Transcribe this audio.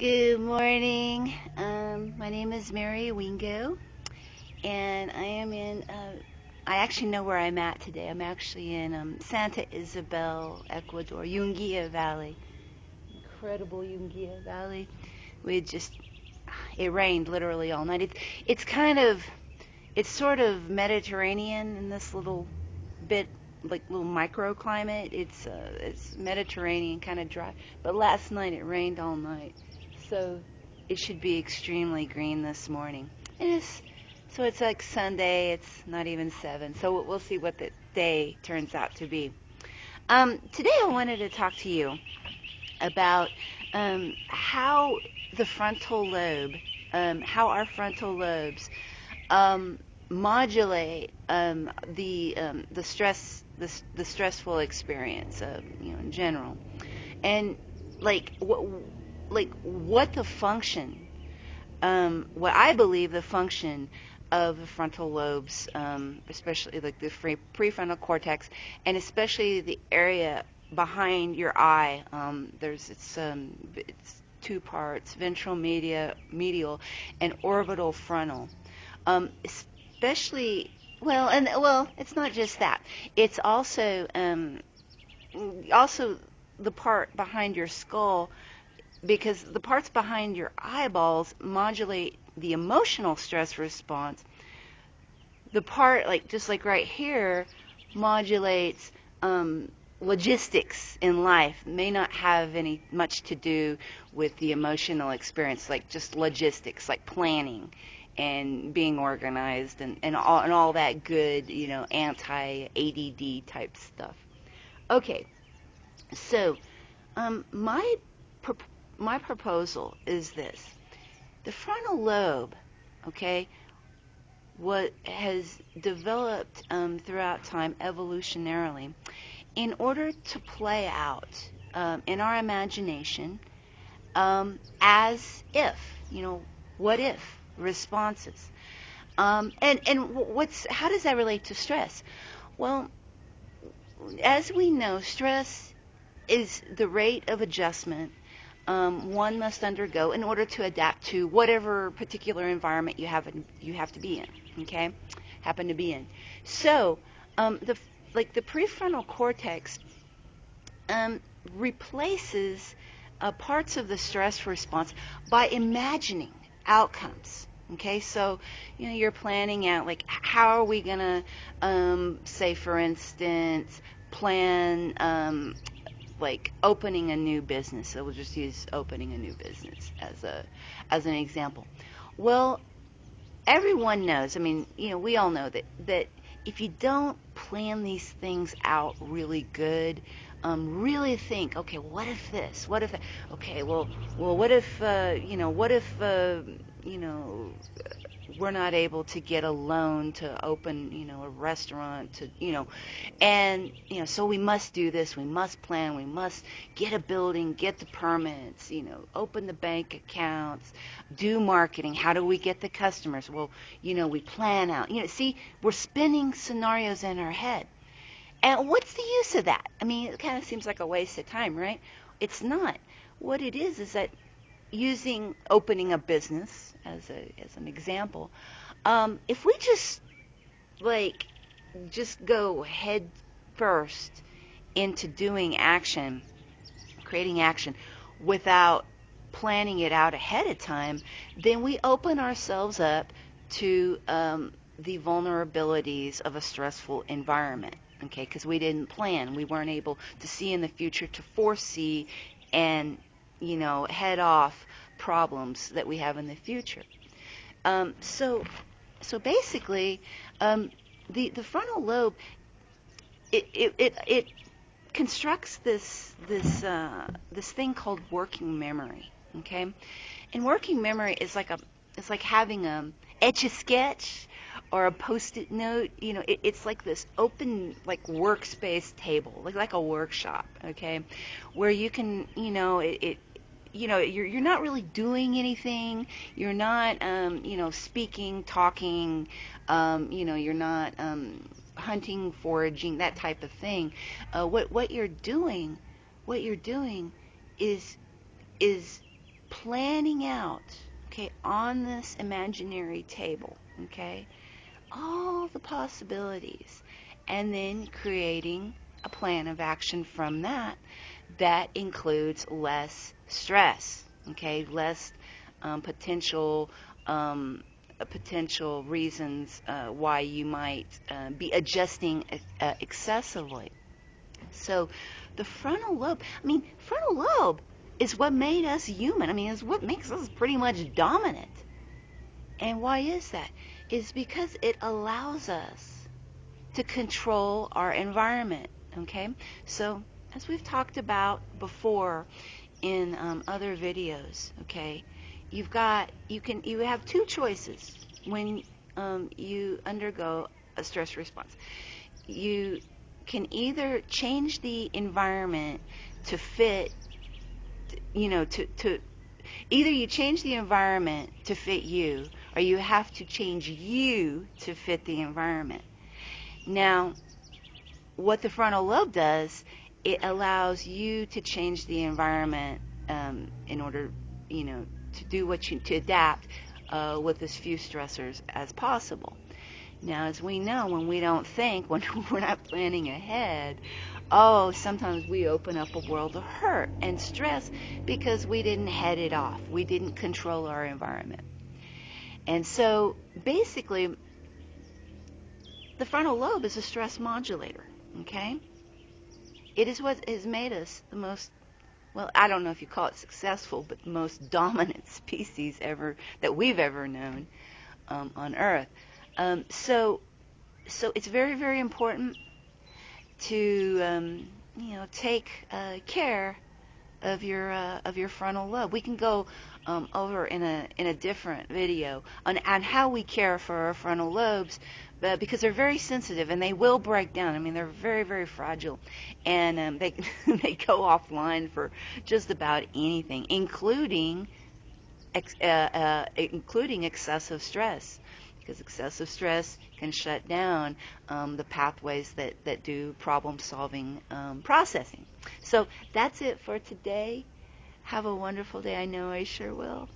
Good morning. My name is Mary Wingo, and I actually know where I'm at today. I'm actually in Santa Isabel, Ecuador, Yungia Valley. Incredible Yungia Valley. We just, it rained literally all night. It's sort of Mediterranean in this little bit, like little microclimate. It's Mediterranean, kind of dry. But last night it rained all night, so it should be extremely green this morning. So it's like Sunday. It's not even 7, so we'll see what the day turns out to be. Today I wanted to talk to you about how the frontal lobe, how our frontal lobes modulate the stressful experience, in general, and like what the function, what I believe the function of the frontal lobes, especially like the prefrontal cortex, and especially the area behind your eye. It's two parts: ventral medial, and orbital frontal. Especially it's not just that. It's also the part behind your skull, because the parts behind your eyeballs modulate the emotional stress response. The part, just like right here, modulates logistics in life. May not have any much to do with the emotional experience, like just logistics, like planning and being organized and all that good, anti-ADD type stuff. Okay, so my proposal is this: the frontal lobe, okay, what has developed throughout time evolutionarily in order to play out in our imagination as if, what if responses. And how does that relate to stress? Well, as we know, stress is the rate of adjustment one must undergo in order to adapt to whatever particular environment you have to be in. Okay, happen to be in. So, the prefrontal cortex replaces parts of the stress response by imagining outcomes. Okay, so you're planning out, like, how are we gonna, say for instance, plan like opening a new business. So we'll just use opening a new business as an example. Well, everyone knows. I mean, we all know that if you don't plan these things out really good, really think, okay, what if this? What if that? Okay, well, what if, we're not able to get a loan to open, a restaurant and, so we must do this, we must plan, we must get a building, get the permits, open the bank accounts, do marketing. How do we get the customers? Well, we plan out, see, we're spinning scenarios in our head. And what's the use of that? I mean, it kind of seems like a waste of time, right? It's not. What it is that using opening a business as an example, if we just go head first into doing action, creating action, without planning it out ahead of time, then we open ourselves up to the vulnerabilities of a stressful environment. Okay, because we didn't plan, we weren't able to see in the future, to foresee and head off problems that we have in the future. So basically, the frontal lobe, it constructs this thing called working memory. Okay, and working memory is like having Etch-a-Sketch or a Post-it note. It's like this open, like, workspace table, like a workshop. Okay, where you can, you're not really doing anything. You're not, speaking, talking. You're not hunting, foraging, that type of thing. What you're doing is planning out, okay, on this imaginary table, okay, all the possibilities, and then creating a plan of action from that that includes less stress, okay, less potential potential reasons why you might be adjusting excessively. So the frontal lobe, frontal lobe is what made us human. Is what makes us pretty much dominant. And why is that? It's because it allows us to control our environment, okay? So as we've talked about before in other videos, okay, you have two choices when you undergo a stress response. You can either change the environment to fit, either you change the environment to fit you, or you have to change you to fit the environment. Now, what the frontal lobe does, it allows you to change the environment in order, to do to adapt with as few stressors as possible. Now, as we know, when we don't think, when we're not planning ahead, sometimes we open up a world of hurt and stress because we didn't head it off. We didn't control our environment. And so, basically, the frontal lobe is a stress modulator, okay? It is what has made us the most, well, I don't know if you call it successful, but the most dominant species that we've ever known on Earth. So it's very, very important to take care of your frontal lobe. We can go over in a different video on how we care for our frontal lobes, because they're very sensitive and they will break down. They're very, very fragile, and they they go offline for just about anything, including excessive stress. Because excessive stress can shut down the pathways that do problem-solving processing. So that's it for today. Have a wonderful day. I know I sure will.